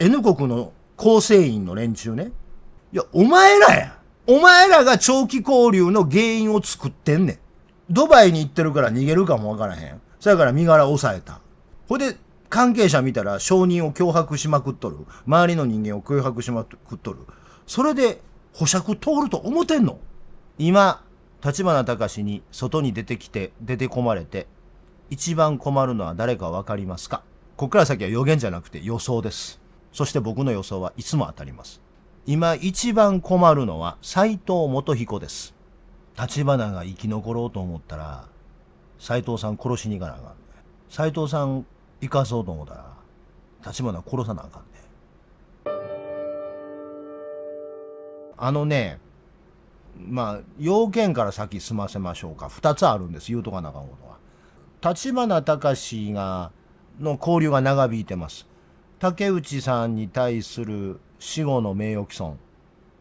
N 国の構成員の連中ね。いや、お前らや。お前らが長期拘留の原因を作ってんねん。ドバイに行ってるから逃げるかもわからへん。そやから身柄押さえた。ほいで、関係者見たら証人を脅迫しまくっとる。周りの人間を脅迫しまくっとる。それで保釈通ると思ってんの？今、立花隆に外に出てこまれて、一番困るのは誰かわかりますか？こっから先は予言じゃなくて予想です。そして僕の予想はいつも当たります。今一番困るのは斉藤元彦です。立花が生き残ろうと思ったら、斉藤さん殺しに行かなあかんね。斉藤さん生かそうと思ったら、立花殺さなあかんね。要件から先済ませましょうか。2つあるんです。言うとかなあかんことは。立花隆の交流が長引いてます。竹内さんに対する死後の名誉毀損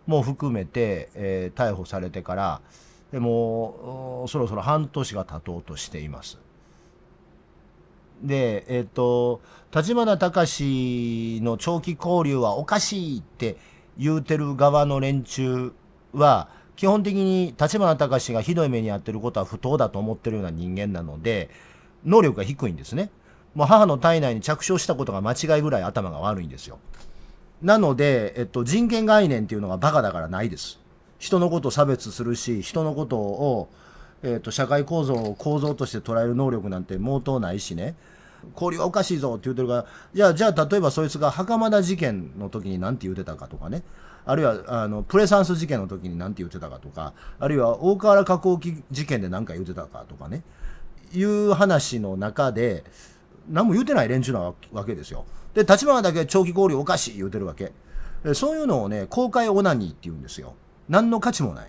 も含めて、逮捕されてからもうそろそろ半年が経とうとしています。で、立花隆の長期拘留はおかしいって言うてる側の連中は基本的に立花隆がひどい目に遭ってることは不当だと思ってるような人間なので、能力が低いんですね。もう母の体内に着床したことが間違いぐらい頭が悪いんですよ。なので、人権概念っていうのがバカだからないです。人のことを差別するし、人のことを、社会構造を構造として捉える能力なんて毛頭ないしね。交流はおかしいぞって言ってるから、じゃあ例えばそいつが袴田事件の時に何て言ってたかとかね。あるいはプレサンス事件の時に何て言ってたかとか、あるいは大河原加工機事件で何か言ってたかとかね。いう話の中で、何も言うてない連中なわけですよ。で、立花だけ長期拘留おかしい言うてるわけ。そういうのをね、公開オナニーって言うんですよ。何の価値もない。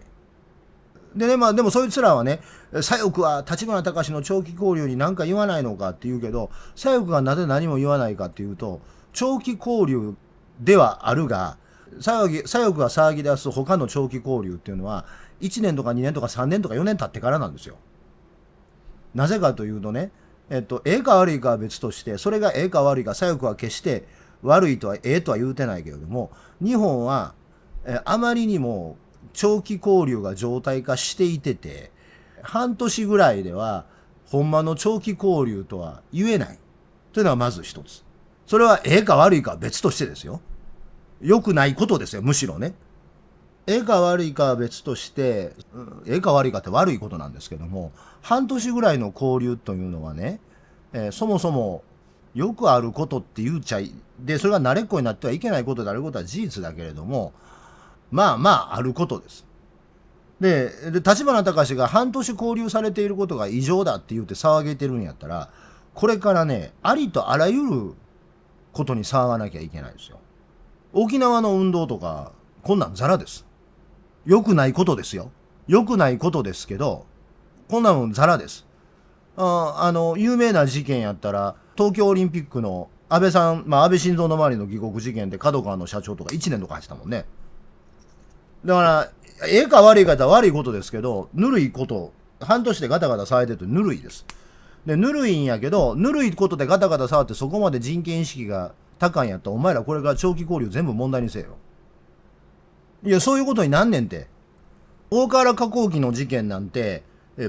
でね、でもそいつらはね、左翼は立花隆の長期拘留に何か言わないのかって言うけど、左翼がなぜ何も言わないかっていうと、長期拘留ではあるが、左翼が騒ぎ出す他の長期拘留っていうのは、1年とか2年とか3年とか4年経ってからなんですよ。なぜかというとね、ええか悪いかは別として、それがええか悪いか、左翼は決して悪いとはええとは言うてないけれども、日本は、あまりにも長期拘留が常態化していてて、半年ぐらいではほんまの長期拘留とは言えないというのがまず一つ。それはええか悪いかは別としてですよ。良くないことですよ、むしろね。ええか悪いかは別として、ええか悪いかって悪いことなんですけども、半年ぐらいの交流というのはね、そもそもよくあることって言うちゃい、で、それが慣れっこになってはいけないことであることは事実だけれども、あることです。で、立花隆が半年交留されていることが異常だって言って騒げてるんやったら、これからね、ありとあらゆることに騒がなきゃいけないですよ。沖縄の運動とか、こんなんザラです。良くないことですよ。良くないことですけど、こんなのザラです。有名な事件やったら、東京オリンピックの安倍さん、安倍晋三の周りの疑国事件で角川の社長とか1年とか走ったもんね。だから、ええか悪いかは悪いことですけど、ぬるいこと、半年でガタガタ騒いでるとぬるいです。で、ぬるいんやけど、ぬるいことでガタガタ騒ってそこまで人権意識が高いんやったら、お前らこれから長期交留全部問題にせよ。いや、そういうことになんねんて。大河原加工機の事件なんて、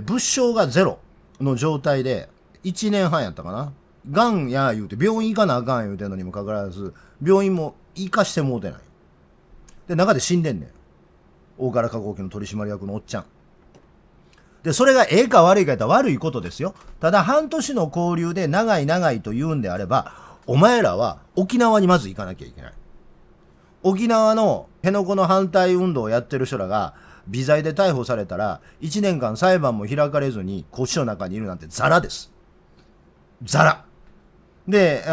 物証がゼロの状態で、1年半やったかな。がんや言うて、病院行かなあかん言うてんのにもかかわらず、病院も行かしてもうてない。で、中で死んでんねん。大河原加工機の取締役のおっちゃん。で、それがええか悪いかやったら悪いことですよ。ただ、半年の交流で長いと言うんであれば、お前らは沖縄にまず行かなきゃいけない。沖縄の辺野古の反対運動をやってる人らが微罪で逮捕されたら1年間裁判も開かれずに拘置所の中にいるなんてザラです。ザラ。で、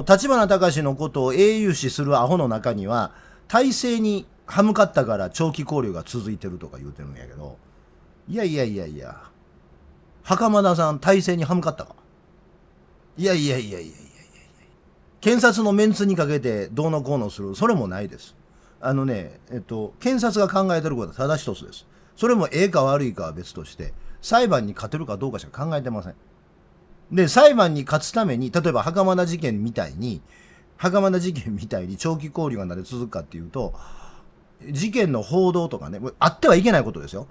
立花隆のことを英雄視するアホの中には体制に歯向かったから長期交留が続いてるとか言うてるんやけど、いや、袴田さん体制に歯向かったか。いや、検察のメンツにかけてどうのこうのする、それもないです。検察が考えてることはただ一つです。それもええか悪いかは別として、裁判に勝てるかどうかしか考えてません。で、裁判に勝つために、例えば袴田事件みたいに、袴田事件みたいに長期拘留がなぜ続くかっていうと、事件の報道とかね、あってはいけないことですよ。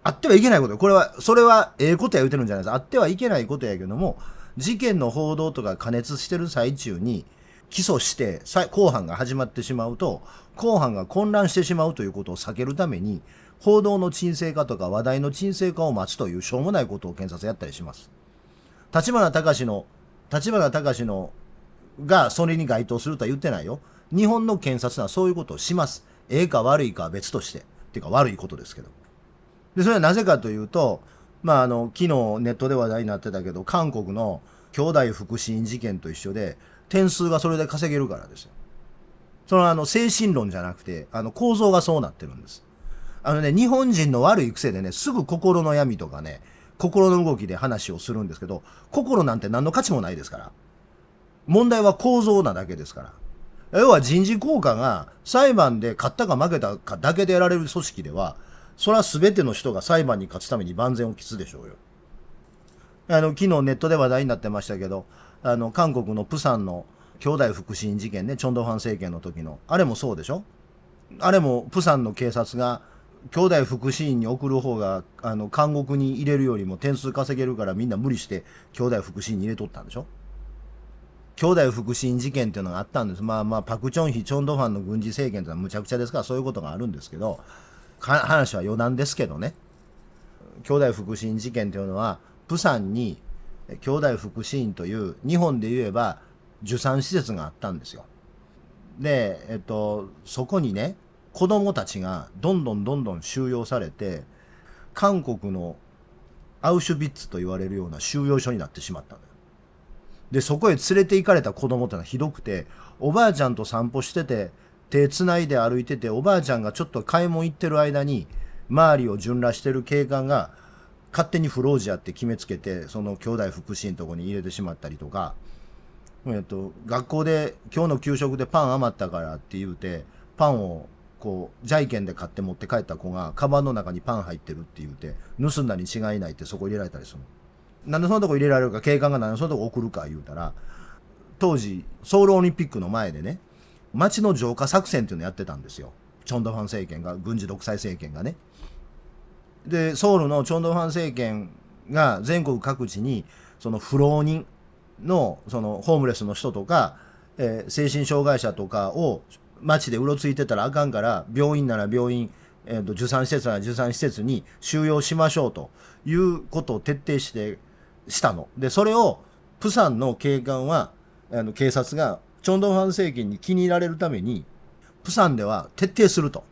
あってはいけないこと。それはええことや言うてるんじゃないです。あってはいけないことやけども、事件の報道とか加熱してる最中に、起訴して、公判が始まってしまうと、公判が混乱してしまうということを避けるために、報道の沈静化とか話題の沈静化を待つというしょうもないことを検察やったりします。立花隆のがそれに該当するとは言ってないよ。日本の検察はそういうことをします。ええか悪いかは別として。っていうか悪いことですけど。で、それはなぜかというと、昨日ネットで話題になってたけど、韓国の兄弟腹心事件と一緒で、点数がそれで稼げるからですよ。その精神論じゃなくて、構造がそうなってるんです。日本人の悪い癖でね、すぐ心の闇とかね、心の動きで話をするんですけど、心なんて何の価値もないですから。問題は構造なだけですから。要は人事効果が裁判で勝ったか負けたかだけでやられる組織では、それは全ての人が裁判に勝つために万全を期すでしょうよ。昨日ネットで話題になってましたけど、韓国のプサンの兄弟腹心事件ね、チョンドファン政権の時の。あれもそうでしょ。あれもプサンの警察が、兄弟腹心に送る方が、監獄に入れるよりも点数稼げるからみんな無理して、兄弟腹心に入れとったんでしょ。兄弟腹心事件っていうのがあったんです。パクチョンヒ、チョンドファンの軍事政権ってのはむちゃくちゃですから、そういうことがあるんですけど、話は余談ですけどね。兄弟腹心事件というのは、プサンに兄弟腹心という日本で言えば受産施設があったんですよ。で、そこにね、子供たちがどんどん収容されて、韓国のアウシュビッツと言われるような収容所になってしまったんだよ。で、そこへ連れて行かれた子供ってのはひどくて、おばあちゃんと散歩してて、手つないで歩いてて、おばあちゃんがちょっと買い物行ってる間に、周りを巡邏してる警官が、勝手にフロージアって決めつけて、その兄弟腹心のとこに入れてしまったりとか、学校で今日の給食でパン余ったからって言うて、パンをジャイケンで買って持って帰った子が、カバンの中にパン入ってるって言うて、盗んだに違いないってそこ入れられたりする。なんでそのとこ入れられるか、警官がなんでそのとこ送るか言うたら、当時、ソウルオリンピックの前でね、街の浄化作戦っていうのやってたんですよ。チョンドファン政権が、軍事独裁政権がね。で、ソウルのチョンドファン政権が全国各地に、その不老人の、そのホームレスの人とか、精神障害者とかを街でうろついてたらあかんから、病院なら病院、受産施設なら受産施設に収容しましょうということを徹底したの。で、それを、プサンの警官は、警察が、チョンドファン政権に気に入られるために、プサンでは徹底すると。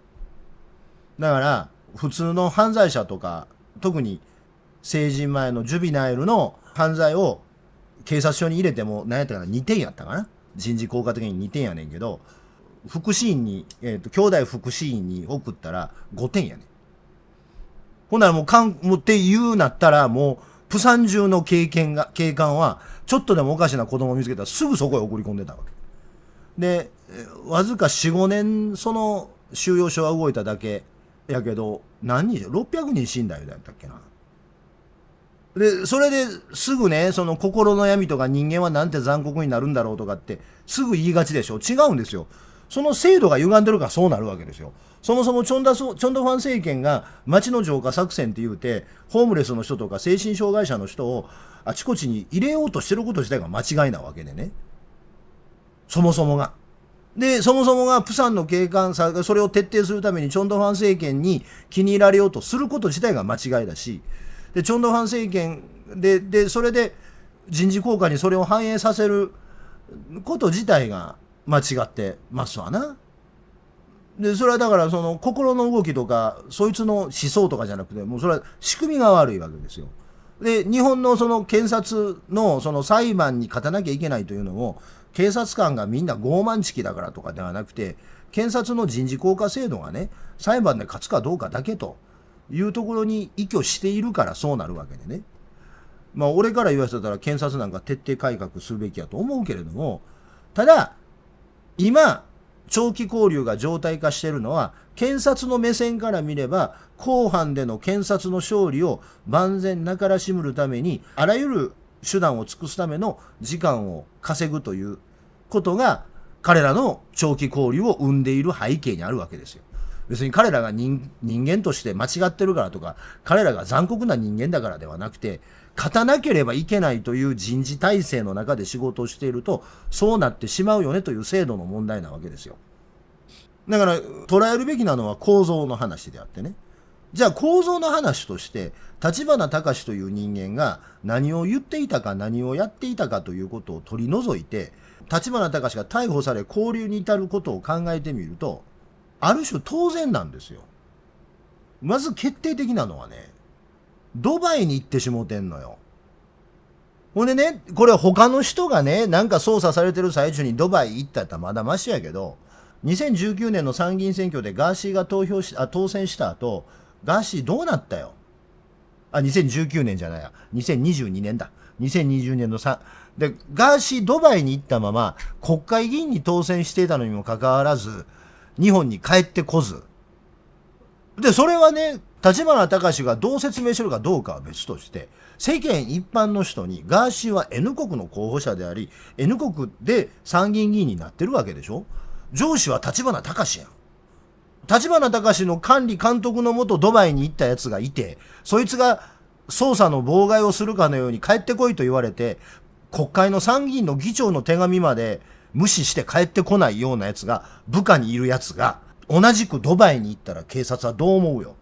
だから、普通の犯罪者とか、特に成人前のジュビナイルの犯罪を警察署に入れても、何やったかな、2点やったかな。人事効果的に2点やねんけど、福祉院に、兄弟福祉院に送ったら5点やねん。ほんならもうって言うなったら、もう、プサン中の警官は、ちょっとでもおかしな子供を見つけたらすぐそこへ送り込んでたわけ。で、わずか4、5年、その収容所は動いただけやけど、何人 ?600 人死んだよ、だったっけな。で、それですぐね、その心の闇とか人間はなんて残酷になるんだろうとかって、すぐ言いがちでしょ。違うんですよ。その制度が歪んでるからそうなるわけですよ。そもそもチョンドファン政権が街の浄化作戦って言うて、ホームレスの人とか精神障害者の人をあちこちに入れようとしてること自体が間違いなわけでね。そもそもが。で、そもそもがプサンの警官さがそれを徹底するためにチョンドファン政権に気に入られようとすること自体が間違いだし、で、チョンドファン政権で、それで人事効果にそれを反映させること自体が間違ってますわな。で、それはだからその心の動きとか、そいつの思想とかじゃなくて、もうそれは仕組みが悪いわけですよ。で、日本のその検察のその裁判に勝たなきゃいけないというのも、警察官がみんな傲慢チキだからとかではなくて、検察の人事効果制度がね、裁判で勝つかどうかだけというところに依拠しているからそうなるわけでね。俺から言わせたら検察なんか徹底改革するべきやと思うけれども、ただ、今、長期拘留が常態化しているのは、検察の目線から見れば、公判での検察の勝利を万全なからしむるために、あらゆる手段を尽くすための時間を稼ぐということが、彼らの長期交流を生んでいる背景にあるわけですよ。別に彼らが人間として間違ってるからとか、彼らが残酷な人間だからではなくて、勝たなければいけないという人事体制の中で仕事をしていると、そうなってしまうよねという制度の問題なわけですよ。だから捉えるべきなのは構造の話であってね。じゃあ構造の話として、立花隆という人間が何を言っていたか何をやっていたかということを取り除いて、立花隆が逮捕され勾留に至ることを考えてみると、ある種当然なんですよ。まず決定的なのはね、ドバイに行ってしもてんのよ。ほんでね、これ他の人がね、なんか捜査されてる最中にドバイ行ったらまだマシやけど、2019年の参議院選挙でガーシーが当選した後、ガーシーどうなったよ。2019年じゃないや。2022年だ。2020年ので、ガーシードバイに行ったまま、国会議員に当選していたのにもかかわらず、日本に帰ってこず。で、それはね、立花隆がどう説明してるかどうかは別として、世間一般の人にガーシーは N 国の候補者であり、N 国で参議院議員になってるわけでしょ。上司は立花隆やん。立花隆の管理監督のもとドバイに行ったやつがいて、そいつが捜査の妨害をするかのように帰ってこいと言われて、国会の参議院の議長の手紙まで無視して帰ってこないようなやつが、部下にいるやつが、同じくドバイに行ったら警察はどう思うよ。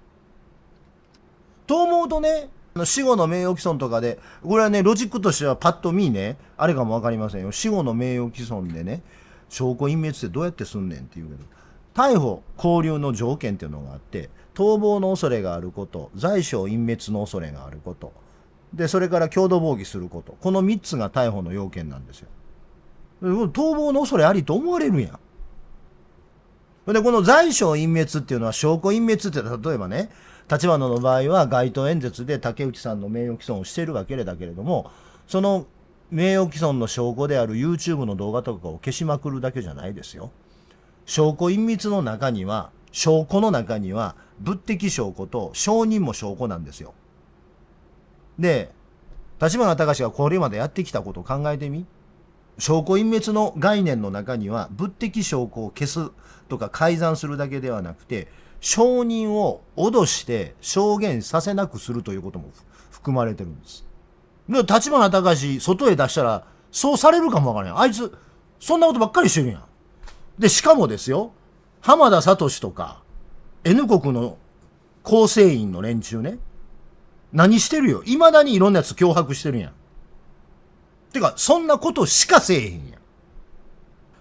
と思うとね、死後の名誉毀損とかで、これはね、ロジックとしてはパッと見ね、あれかもわかりませんよ。死後の名誉毀損でね、証拠隠滅ってどうやってすんねんって言うけど、逮捕、勾留の条件っていうのがあって、逃亡の恐れがあること、罪証隠滅の恐れがあること、で、それから共同防御すること。この3つが逮捕の要件なんですよ。逃亡の恐れありと思われるやん。で、この罪証隠滅っていうのは証拠隠滅って例えばね、立花の場合は街頭演説で竹内さんの名誉毀損をしているわけだけれども、その名誉毀損の証拠である YouTube の動画とかを消しまくるだけじゃないですよ。証拠隠滅の中には、証拠の中には物的証拠と証人も証拠なんですよ。で、立花隆がこれまでやってきたことを考えてみ。証拠隠滅の概念の中には物的証拠を消すとか改ざんするだけではなくて、証人を脅して証言させなくするということも含まれてるんです。で、立花隆外へ出したらそうされるかもわからない。あいつそんなことばっかりしてるやん。で、しかもですよ、浜田聡とか N 国の構成員の連中ね、何してるよ。未だにいろんなやつ脅迫してるやん。てか、そんなことしかせえへんやん。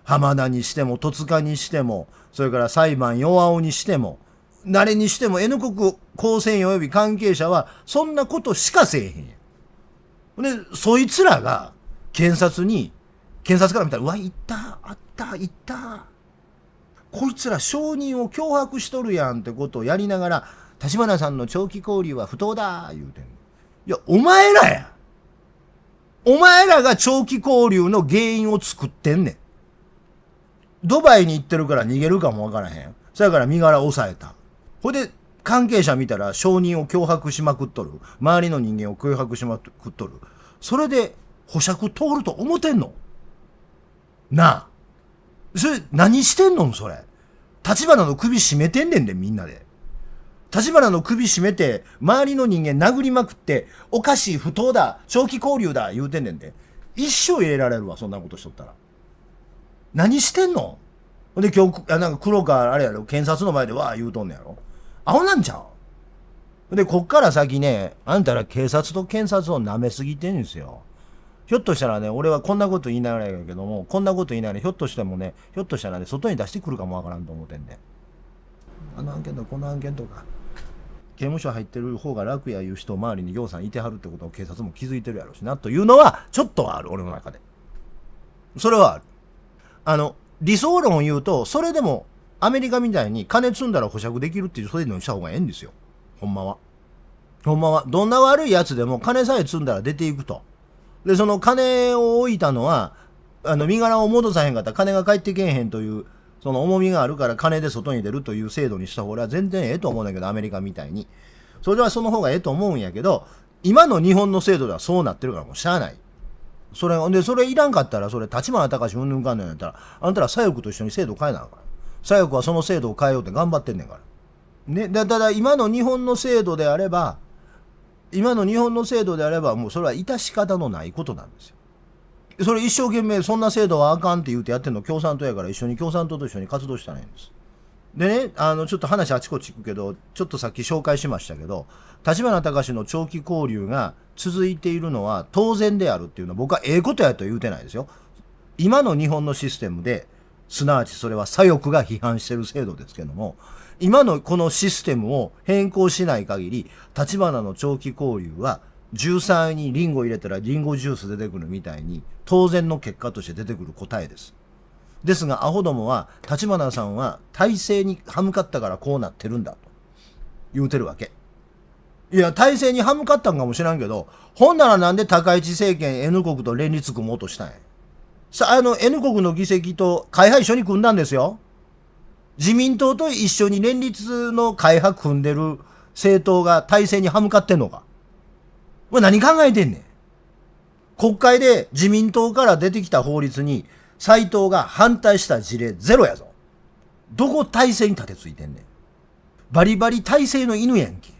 浜田にしても、戸塚にしても、それから裁判弱尾にしても、誰にしても N 国構成員及び関係者は、そんなことしかせえへんやん。で、そいつらが、検察から見たら、うわ、いった、あった、いった。こいつら証人を脅迫しとるやんってことをやりながら、立花さんの長期交流は不当だ言うてんの。いや、お前らや。お前らが長期交流の原因を作ってんねん。ドバイに行ってるから逃げるかもわからへん。そやから身柄を抑えた。ほいで、関係者見たら証人を脅迫しまくっとる。周りの人間を脅迫しまくっとる。それで保釈通ると思ってんの？なあ。それ何してんのそれ。立花の首絞めてんねんで、みんなで。立花の首絞めて、周りの人間殴りまくって、おかしい、不当だ、長期交留だ、言うてんねんで。一生入れられるわ、そんなことしとったら。何してんの？で、今日、なんか黒川あれやろ、検察の前でわー言うとんねやろ。アホなんちゃう？で、こっから先ね、あんたら警察と検察を舐めすぎてんですよ。ひょっとしたらね、俺はこんなこと言いながらやけども、こんなこと言いながら、ひょっとしたらね、外に出してくるかもわからんと思ってんね。あの案件とか、この案件とか、刑務所入ってる方が楽やいう人を周りにぎょうさんいてはるってことを警察も気づいてるやろしな、というのは、ちょっとはある、俺の中で。それはある。理想論を言うと、それでも、アメリカみたいに金積んだら保釈できるっていう、そういうのにした方がええんですよ。ほんまは。どんな悪いやつでも金さえ積んだら出ていくと。で、その金を置いたのは、身柄を戻さへんかったら金が返ってけえへんという、その重みがあるから金で外に出るという制度にした方が全然ええと思うんだけど、アメリカみたいに。それではその方がええと思うんやけど、今の日本の制度ではそうなってるからもうしゃあない。それいらんかったら、それ、立花隆うんぬんかんぬんやったら、あんたら左翼と一緒に制度変えなあかん。左翼はその制度を変えようって頑張ってんねんから。ね、ただ今の日本の制度であれば、もうそれは致し方のないことなんですよ。それ一生懸命そんな制度はあかんって言うてやってんの共産党やから、共産党と一緒に活動したらいいんです。でね、ちょっと話あちこち行くけど、ちょっとさっき紹介しましたけど、立花隆の長期交流が続いているのは当然であるっていうのは、僕はええことやとは言うてないですよ。今の日本のシステムで、すなわちそれは左翼が批判してる制度ですけども、今のこのシステムを変更しない限り、立花の長期交流はジューサーにリンゴ入れたらリンゴジュース出てくるみたいに、当然の結果として出てくる答えです。ですがアホどもは、立花さんは体制に歯向かったからこうなってるんだと言うてるわけ。いや、体制に歯向かったんかもしらんけど、ほんならなんで高市政権 N 国と連立組もうとしたんや。N 国の議席と会派一緒に組んだんですよ。自民党と一緒に連立の会派組んでる政党が体制に歯向かってんのか。これ何考えてんねん。国会で自民党から出てきた法律に斉藤が反対した事例ゼロやぞ。どこ体制に立てついてんねん。バリバリ体制の犬やんけ。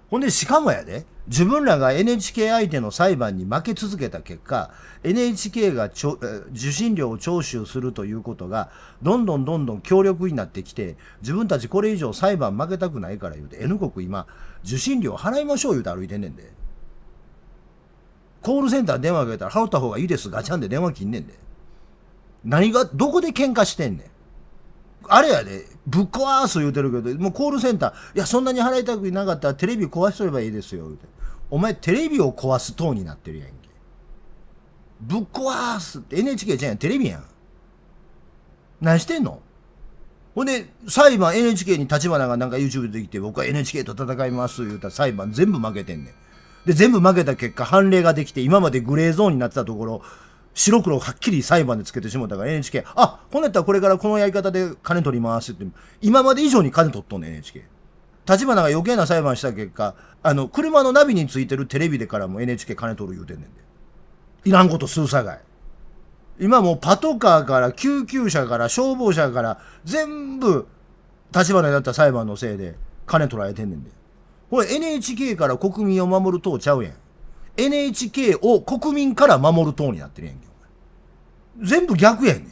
ほんでしかもやで、自分らが NHK 相手の裁判に負け続けた結果、NHK が受信料を徴収するということがどんどん強力になってきて、自分たちこれ以上裁判負けたくないから言うて N 国今受信料払いましょう言うて歩いてんねんで。コールセンター電話かけたら払った方がいいですガチャンで電話切んねんで。どこで喧嘩してんねん。あれやで、ぶっ壊す言うてるけど、もうコールセンター、いや、そんなに払いたくなかったらテレビ壊しとればいいですよ、言うて。お前、テレビを壊す党になってるやんけ。ぶっ壊すって NHK じゃん、テレビやん。何してんの。ほんで、裁判 NHK に立花がなんか YouTube できて、僕は NHK と戦います言うたら裁判全部負けてんねん。で、全部負けた結果、判例ができて、今までグレーゾーンになってたところ、白黒はっきり裁判でつけてしもたから NHK、こんなやったらこれからこのやり方で金取りますって、今まで以上に金取っとんねん NHK。立花が余計な裁判した結果、車のナビについてるテレビでからも NHK 金取る言うてんねんで。いらんことするさかい。今もうパトカーから救急車から消防車から全部立花になった裁判のせいで金取られてんねんで。これ NHK から国民を守る党ちゃうやん。NHK を国民から守る党になってるやんけ。全部逆やねん。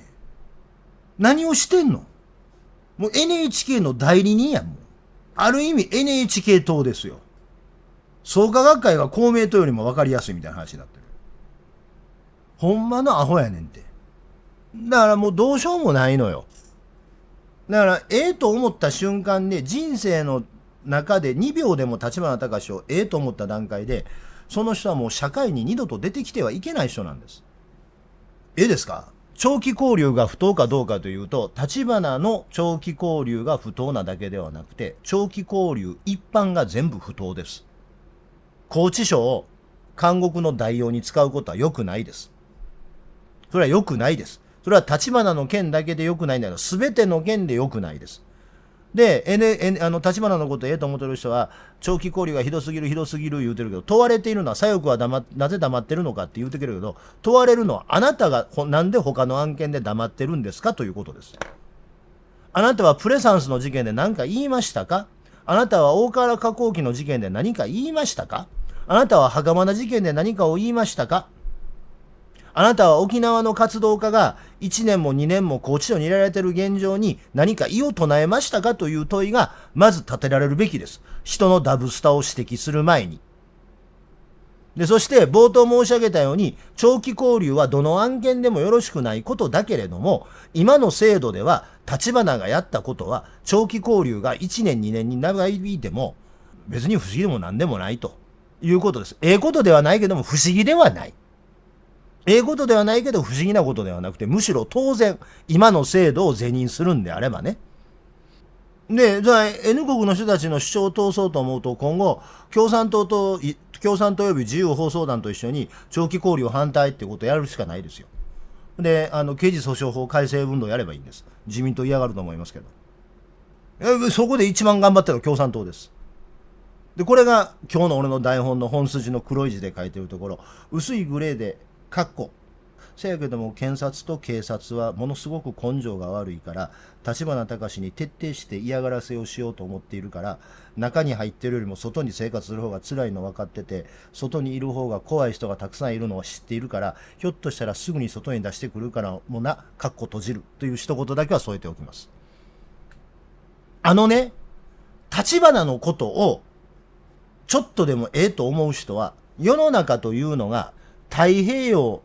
何をしてんの。もう NHK の代理人やん。もうある意味 NHK 党ですよ。創価学会が公明党よりも分かりやすいみたいな話になってる。ほんまのアホやねんて。だからもうどうしようもないのよ。だからと思った瞬間で、人生の中で2秒でも立花隆をと思った段階で、その人はもう社会に二度と出てきてはいけない人なんです。ですか。長期交流が不当かどうかというと、立花の長期交流が不当なだけではなくて、長期交流一般が全部不当です。拘置所を監獄の代用に使うことは良くないです。それは良くないです。それは立花の件だけで良くないんだけど、全ての件で良くないです。で、立花のことと思ってる人は、長期交流がひどすぎる言うてるけど、問われているのは左翼はなぜ黙ってるのかって言うてくるけど、問われるのはあなたがなんで他の案件で黙ってるんですかということです。あなたはプレサンスの事件で何か言いましたか。あなたは大河原加工機の事件で何か言いましたか。あなたは袴田事件で何かを言いましたか。あなたは沖縄の活動家が1年も2年も拘置所にいられている現状に何か異を唱えましたかという問いがまず立てられるべきです。人のダブスタを指摘する前に。で、そして冒頭申し上げたように、長期交流はどの案件でもよろしくないことだけれども、今の制度では立花がやったことは長期交流が1年2年に長引いても別に不思議でも何でもないということです。ことではないけども不思議ではない。ことではないけど不思議なことではなくて、むしろ当然今の制度を是認するんであればね。で、じゃあ N 国の人たちの主張を通そうと思うと、今後共産党及び自由放送団と一緒に長期交流反対ってことをやるしかないですよ。で、刑事訴訟法改正運動やればいいんです。自民党嫌がると思いますけど。そこで一番頑張ってるのは共産党です。で、これが今日の俺の台本の本筋の黒い字で書いてるところ、薄いグレーでかっこ。せやけども検察と警察はものすごく根性が悪いから、立花隆に徹底して嫌がらせをしようと思っているから、中に入ってるよりも外に生活する方が辛いの分かってて、外にいる方が怖い人がたくさんいるのを知っているから、ひょっとしたらすぐに外に出してくるからもな、かっこ閉じるという一言だけは添えておきます。立花のことをちょっとでもええと思う人は、世の中というのが太平洋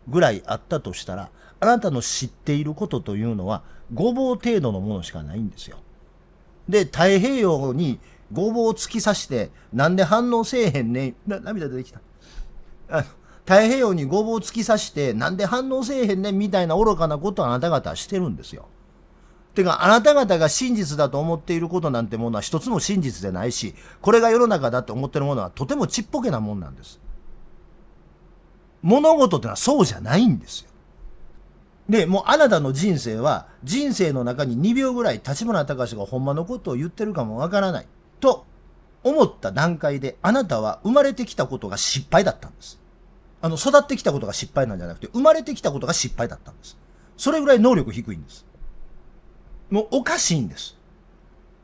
ぐらいあったとしたら、あなたの知っていることというのはごぼう程度のものしかないんですよ。で、太平洋にごぼうを突き刺して、なんで反応せえへんねん、涙出てきた。太平洋にごぼうを突き刺して、なんで反応せえへんねんみたいな愚かなことをあなた方はしてるんですよ。てか、あなた方が真実だと思っていることなんてものは一つも真実でないし、これが世の中だと思ってるものはとてもちっぽけなもんなんです。物事ってのはそうじゃないんですよ。で、もうあなたの人生は、人生の中に2秒ぐらい立花隆がほんまのことを言ってるかもわからない。と思った段階で、あなたは生まれてきたことが失敗だったんです。育ってきたことが失敗なんじゃなくて、生まれてきたことが失敗だったんです。それぐらい能力低いんです。もうおかしいんです。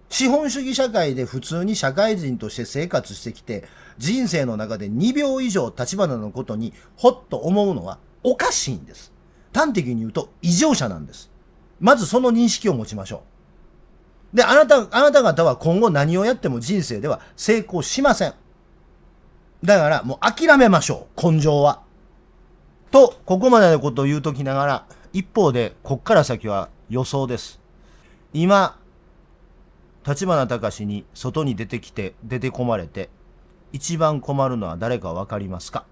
資本主義社会で普通に社会人として生活してきて、人生の中で2秒以上立花のことにほっと思うのはおかしいんです。端的に言うと異常者なんです。まずその認識を持ちましょう。で、あなた方は今後何をやっても人生では成功しません。だからもう諦めましょう、根性は。と、ここまでのことを言うときながら、一方で、こっから先は予想です。今、立花隆に外に出てきて出てこまれて、一番困るのは誰かわかりますか？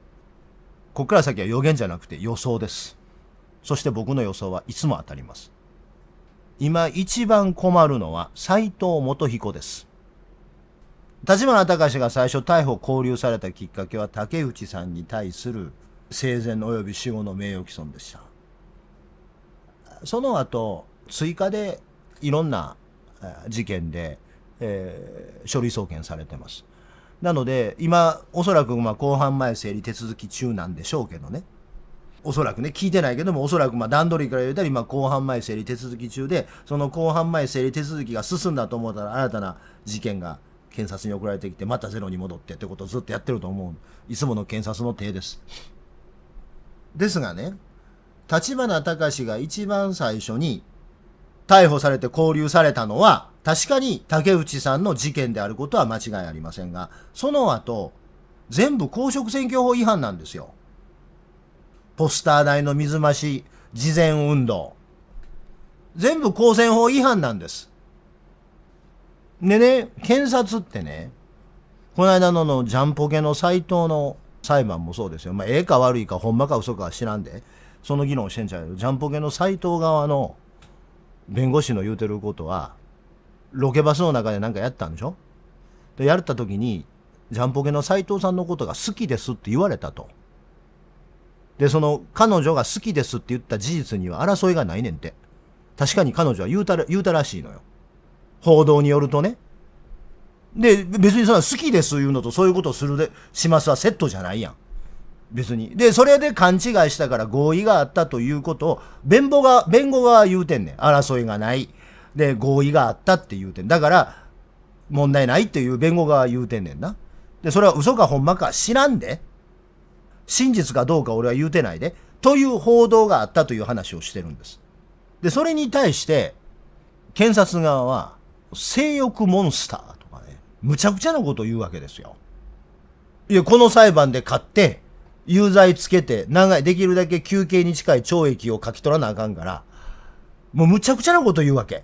こっから先は予言じゃなくて予想です。そして僕の予想はいつも当たります。今一番困るのは斉藤元彦です。立花隆が最初逮捕勾留されたきっかけは竹内さんに対する生前及び死後の名誉毀損でした。その後追加でいろんな事件で、書類送検されてます。なので今おそらく公判前整理手続き中なんでしょうけどね、おそらくね、聞いてないけども、おそらく段取りから言うたら今公判前整理手続き中で、その公判前整理手続きが進んだと思ったら新たな事件が検察に送られてきて、またゼロに戻ってってことをずっとやってると思う。いつもの検察の体です。ですがね、立花隆が一番最初に逮捕されて勾留されたのは確かに竹内さんの事件であることは間違いありませんが、その後全部公職選挙法違反なんですよ。ポスター代の水増し、事前運動、全部公選法違反なんです。でね、検察ってね、この間のジャンポケの斎藤の裁判もそうですよ。ええか悪いかほんまか嘘かは知らんで、その議論してんちゃうけど、ジャンポケの斎藤側の弁護士の言うてることは、ロケバスの中でなんかやったんでしょ。で、やった時に、ジャンポケの斎藤さんのことが好きですって言われたと。で、その彼女が好きですって言った事実には争いがないねんて。確かに彼女は言うたらしいのよ。報道によるとね。で、別にその好きです言うのとそういうことをしますはセットじゃないやん。別に。で、それで勘違いしたから合意があったということを、弁護側は言うてんねん。争いがない。で、合意があったって言うてん。だから、問題ないっていう弁護側は言うてんねんな。で、それは嘘かほんまか知らんで。真実かどうか俺は言うてないで。という報道があったという話をしてるんです。で、それに対して、検察側は、性欲モンスターとかね、むちゃくちゃなことを言うわけですよ。いや、この裁判で勝って、有罪つけて、できるだけ求刑に近い懲役を書き取らなあかんから、もうむちゃくちゃなこと言うわけ。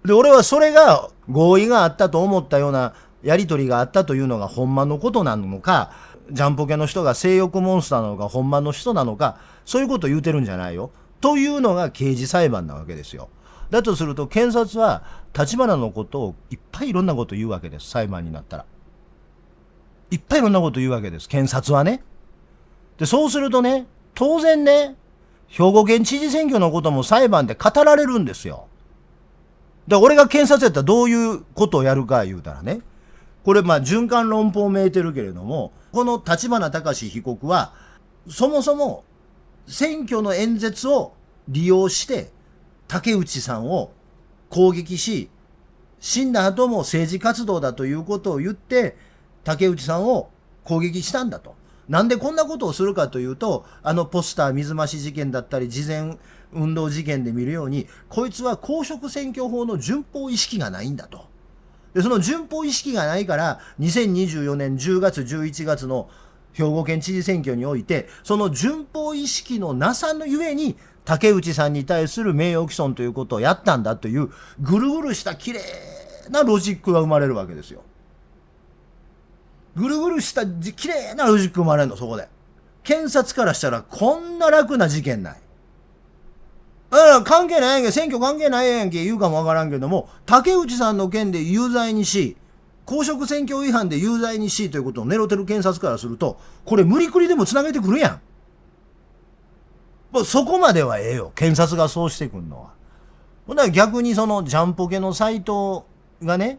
で、俺はそれが合意があったと思ったようなやりとりがあったというのがほんまのことなのか、ジャンポケの人が性欲モンスターなのか、ほんまの人なのか、そういうことを言うてるんじゃないよ。というのが刑事裁判なわけですよ。だとすると、検察は立花のことをいっぱいいろんなことを言うわけです。裁判になったら。いっぱいいろんなことを言うわけです。検察はね。で、そうするとね、当然ね、兵庫県知事選挙のことも裁判で語られるんですよ。で、俺が検察やったらどういうことをやるか言うたらね、これ循環論法めいてるけれども、この立花隆被告はそもそも選挙の演説を利用して竹内さんを攻撃し、死んだ後も政治活動だということを言って竹内さんを攻撃したんだと。なんでこんなことをするかというと、ポスター水増し事件だったり事前運動事件で見るように、こいつは公職選挙法の順法意識がないんだと。でその順法意識がないから、2024年10月11月の兵庫県知事選挙において、その順法意識のなさのゆえに竹内さんに対する名誉毀損ということをやったんだという、ぐるぐるした綺麗なロジックが生まれるわけですよ。ぐるぐるした綺麗なロジック生まれるの、そこで。検察からしたらこんな楽な事件ない。関係ないやんけ、選挙関係ないやんけ言うかもわからんけども、竹内さんの件で有罪にし、公職選挙違反で有罪にしということをネロテル検察からすると、これ無理くりでもつなげてくるやん。もうそこまではええよ、検察がそうしてくんのは。ほんなら逆にそのジャンポケのサイトがね、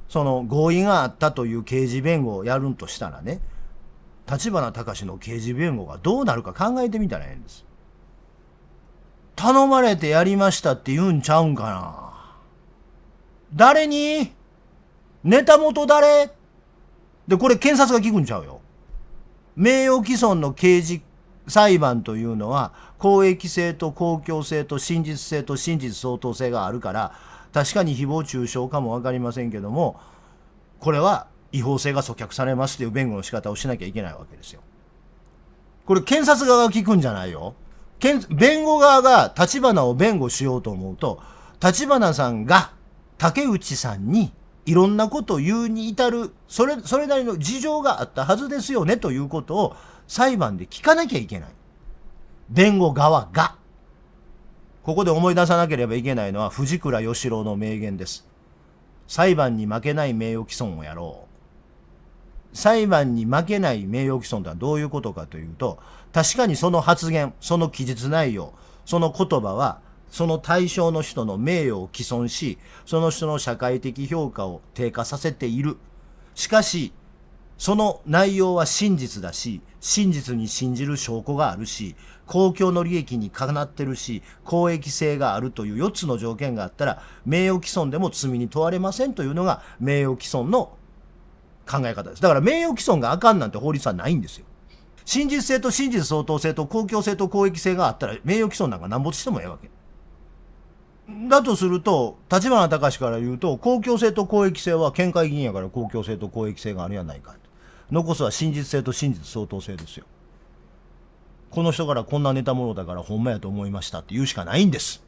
その合意があったという刑事弁護をやるんとしたらね、立花隆の刑事弁護がどうなるか考えてみたらええんです。頼まれてやりましたって言うんちゃうんかな。誰にネタ元誰で、これ検察が聞くんちゃうよ。名誉毀損の刑事裁判というのは公益性と公共性と真実性と真実相当性があるから、確かに誹謗中傷かも分かりませんけども、これは違法性が阻却されますという弁護の仕方をしなきゃいけないわけですよ。これ検察側が聞くんじゃないよ。弁護側が立花を弁護しようと思うと、立花さんが竹内さんにいろんなことを言うに至る、それなりの事情があったはずですよねということを裁判で聞かなきゃいけない。弁護側が。ここで思い出さなければいけないのは藤倉義郎の名言です。裁判に負けない名誉毀損をやろう。裁判に負けない名誉毀損とはどういうことかというと、確かにその発言、その記述内容、その言葉はその対象の人の名誉を毀損し、その人の社会的評価を低下させている。しかしその内容は真実だし、真実に信じる証拠があるし、公共の利益にかなってるし、公益性があるという4つの条件があったら、名誉毀損でも罪に問われませんというのが名誉毀損の考え方です。だから名誉毀損があかんなんて法律はないんですよ。真実性と真実相当性と公共性と公益性があったら名誉毀損なんかなんぼしてもええわけ。だとすると、立花隆から言うと、公共性と公益性は県会議員やから公共性と公益性があるやないか。残すは真実性と真実相当性ですよ。この人からこんなネタもろだからほんまやと思いましたって言うしかないんです。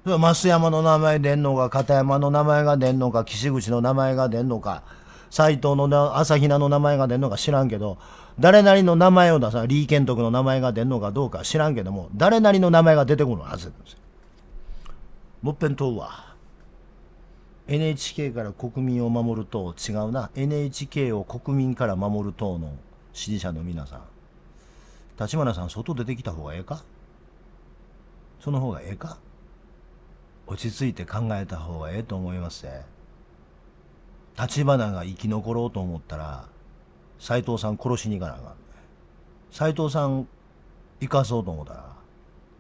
増山の名前出んのか、片山の名前が出んのか、岸口の名前が出んのか、斎藤の朝比奈の名前が出んのか知らんけど、誰なりの名前を出さ、李賢徳の名前が出んのかどうか知らんけども、誰なりの名前が出てくるはずなんですよ。もっぺん問うわ。NHK から国民を守る党、違うな。NHK を国民から守る党の支持者の皆さん。立花さん、外出てきた方がええか？その方がええか？落ち着いて考えた方がええと思いますね。立花が生き残ろうと思ったら、斎藤さん殺しに行かなあかんね。斎藤さん生かそうと思ったら、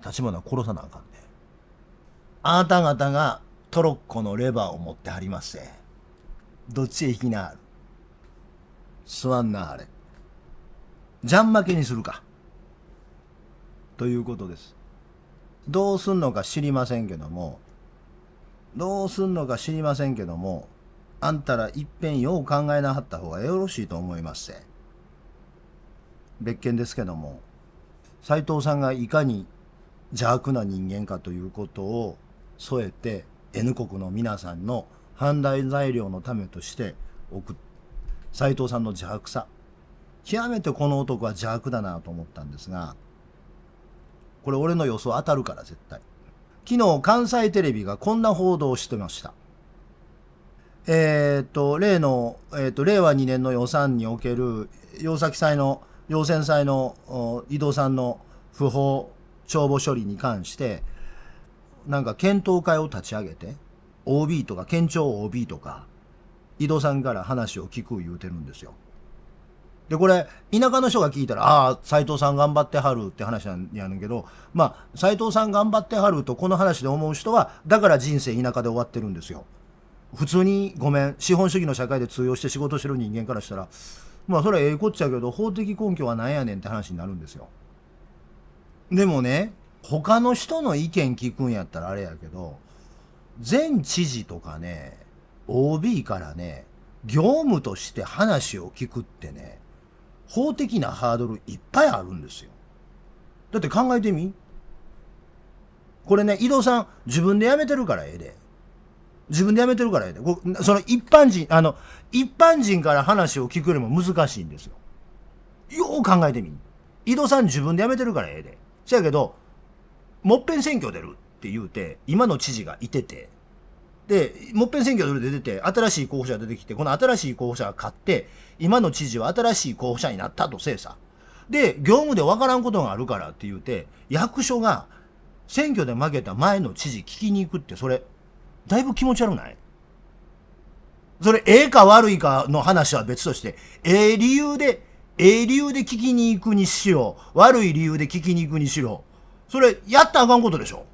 立花殺さなあかんね。あなた方がトロッコのレバーを持ってはりますね。どっちへ引きなはる？座んなはれ。じゃん負けにするか。ということです。どうすんのか知りませんけども、あんたらいっぺんよう考えなはった方がよろしいと思いますせ。別件ですけども、斎藤さんがいかに邪悪な人間かということを添えて N 国の皆さんの判断材料のためとして送っ斎藤さんの邪悪さ、極めてこの男は邪悪だなと思ったんですが、これ俺の予想当たるから絶対。昨日関西テレビがこんな報道をしてました。例の、令和2年の予算における陽泉祭の井戸さんの不法帳簿処理に関して、なんか検討会を立ち上げて OB とか県庁 OB とか井戸さんから話を聞く言うてるんですよ。で、これ、田舎の人が聞いたら、ああ、斎藤さん頑張ってはるって話なんやねんけど、まあ、斎藤さん頑張ってはるとこの話で思う人は、だから人生田舎で終わってるんですよ。普通に、ごめん、資本主義の社会で通用して仕事してる人間からしたら、まあ、それはええこっちゃけど、法的根拠は何やねんって話になるんですよ。でもね、他の人の意見聞くんやったらあれやけど、前知事とかね、OB からね、業務として話を聞くってね、法的なハードルいっぱいあるんですよ。だって考えてみ。これね、井戸さん、自分で辞めてるからええで。自分で辞めてるからええで。その一般人から話を聞くよりも難しいんですよ。よう考えてみ。井戸さん自分で辞めてるからええで。せやけど、もっぺん選挙出るって言うて、今の知事がいてて、で、もっぺん選挙で出てて、新しい候補者が出てきて、この新しい候補者が勝って、今の知事は新しい候補者になったとせいさ。で、業務で分からんことがあるからって言うて、役所が選挙で負けた前の知事聞きに行くって、それ、だいぶ気持ち悪ない？それ、ええか悪いかの話は別として、ええ理由で聞きに行くにしろ、悪い理由で聞きに行くにしろ、それ、やったらあかんことでしょ。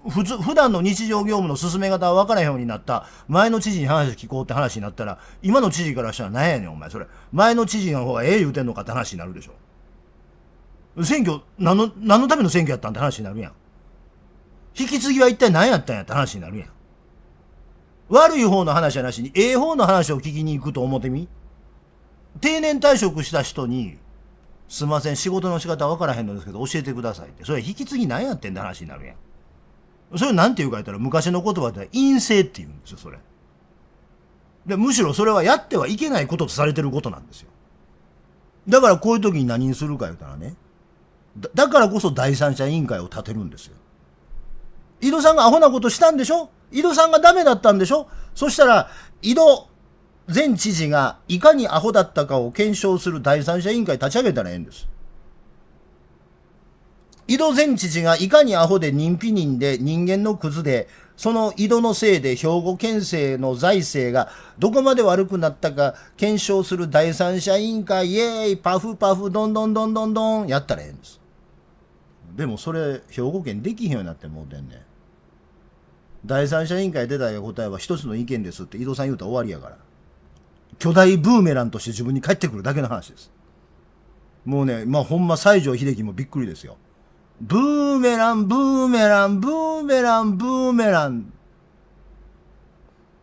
普段の日常業務の進め方は分からへんようになった前の知事に話聞こうって話になったら、今の知事からしたら何やねんお前、それ前の知事の方がええ言うてんのかって話になるでしょ。選挙何のための選挙やったんって話になるやん。引き継ぎは一体何やったんやって話になるやん。悪い方の話じゃなしにええ方の話を聞きに行くと思ってみ。定年退職した人に、すいません仕事の仕方分からへんのですけど教えてくださいって、それ引き継ぎ何やってんって話になるやん。それなんて言うか言ったら、昔の言葉で陰性って言うんですよ、それ。で、むしろそれはやってはいけないこととされてることなんですよ。だからこういう時に何にするか言ったらね、だからこそ第三者委員会を立てるんですよ。井戸さんがアホなことしたんでしょ？井戸さんがダメだったんでしょ？そしたら、井戸前知事がいかにアホだったかを検証する第三者委員会立ち上げたらええんです。井戸前知事がいかにアホで人否人で人間のクズで、その井戸のせいで兵庫県政の財政がどこまで悪くなったか検証する第三者委員会、イエーイパフパフどんどんどんどんどんやったらええんです。でもそれ兵庫県できひんようになってもうてんねん。第三者委員会出た答えは一つの意見ですって井戸さん言うたら終わりやから。巨大ブーメランとして自分に返ってくるだけの話です。もうね、まあほんま西城秀樹もびっくりですよ。ブーメラン、ブーメラン、ブーメラン、ブーメラン。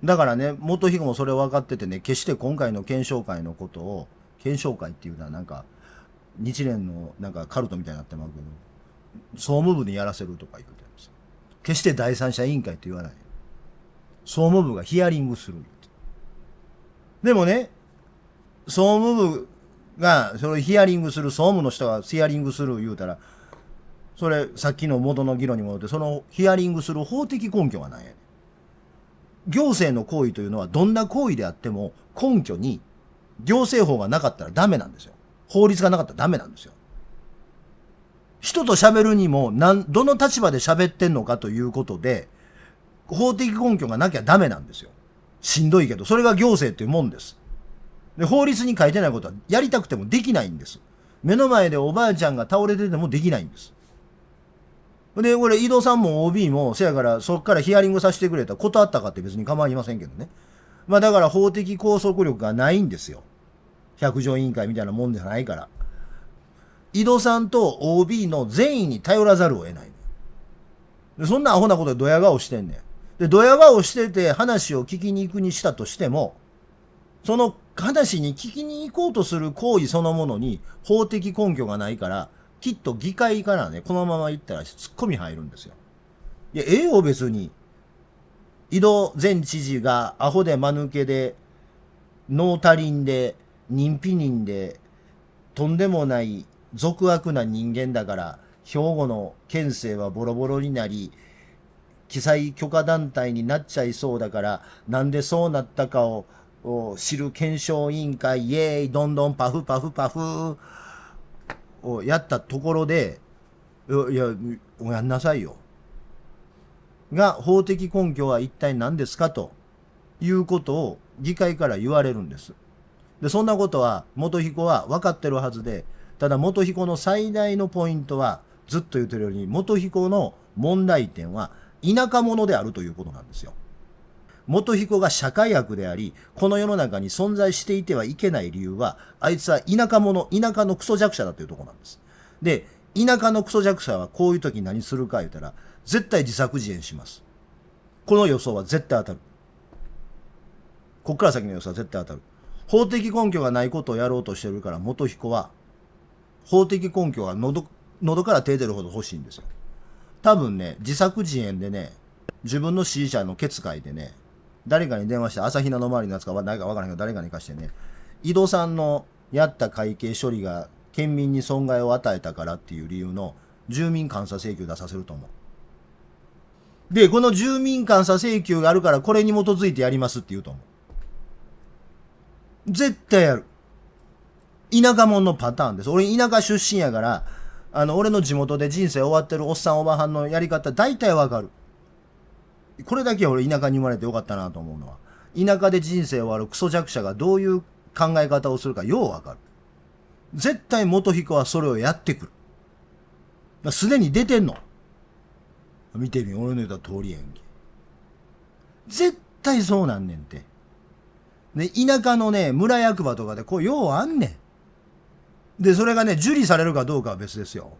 だからね、元彦もそれ分かっててね、決して今回の検証会のことを、検証会っていうのはなんか、日蓮のなんかカルトみたいになってますけど、総務部にやらせるとか言うてるんですよ。決して第三者委員会って言わない。総務部がヒアリングする。でもね、総務部がそれヒアリングする、総務の人がヒアリングする言うたら、それさっきの元の議論に戻って、そのヒアリングする法的根拠は何やねん。行政の行為というのはどんな行為であっても根拠に行政法がなかったらダメなんですよ。法律がなかったらダメなんですよ。人と喋るにもどの立場で喋ってんのかということで法的根拠がなきゃダメなんですよ。しんどいけどそれが行政っていうもんです。で、法律に書いてないことはやりたくてもできないんです。目の前でおばあちゃんが倒れててもできないんです。で、これ、井戸さんも OB も、せやから、そっからヒアリングさせてくれたら断ったかって別に構いませんけどね。まあだから法的拘束力がないんですよ。百条委員会みたいなもんじゃないから。井戸さんと OB の善意に頼らざるを得ない。で、そんなアホなことでドヤ顔してんねん。で、ドヤ顔してて話を聞きに行くにしたとしても、その話に聞きに行こうとする行為そのものに法的根拠がないから、きっと議会からね、このまま行ったらツッコミ入るんですよ。いや、ええよ別に。井戸前知事がアホで間抜けで、脳足りんで、人否人で、とんでもない俗悪な人間だから、兵庫の県政はボロボロになり、記載許可団体になっちゃいそうだから、なんでそうなったかを知る検証委員会、イエーイ、どんどんパフパフパフ、をやったところで、いや、やんなさいよ。が、法的根拠は一体何ですかということを議会から言われるんです。で、そんなことは元彦は分かってるはずで、ただ元彦の最大のポイントは、ずっと言ってるように、元彦の問題点は、田舎者であるということなんですよ。元彦が社会悪であり、この世の中に存在していてはいけない理由は、あいつは田舎者、田舎のクソ弱者だというところなんです。で、田舎のクソ弱者はこういう時何するか言ったら、絶対自作自演します。この予想は絶対当たる。こっから先の予想は絶対当たる。法的根拠がないことをやろうとしてるから、元彦は、法的根拠が喉から手出るほど欲しいんですよ。多分ね、自作自演でね、自分の支持者のケツ書いてね、誰かに電話して、朝比奈の周りのやつか誰か分からへんけど、誰かに貸してね、井戸さんのやった会計処理が県民に損害を与えたからっていう理由の住民監査請求出させると思う。で、この住民監査請求があるから、これに基づいてやりますって言うと思う。絶対やる。田舎者のパターンです。俺田舎出身やから、俺の地元で人生終わってるおっさんおばはんのやり方大体わかる。これだけは俺田舎に生まれてよかったなと思うのは、田舎で人生終わるクソ弱者がどういう考え方をするかようわかる。絶対元彦はそれをやってくる。すでに出てんの。見てみ、俺の言った通りやんけ。絶対そうなんねんて。で、田舎のね、村役場とかでこうようあんねん。で、それがね、受理されるかどうかは別ですよ。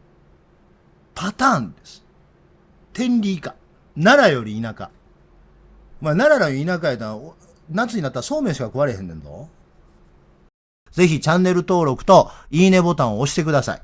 パターンです。天理以下。奈良より田舎。まあ、奈良より田舎やったら、夏になったらそうめんしか食われへんねんぞ。ぜひチャンネル登録といいねボタンを押してください。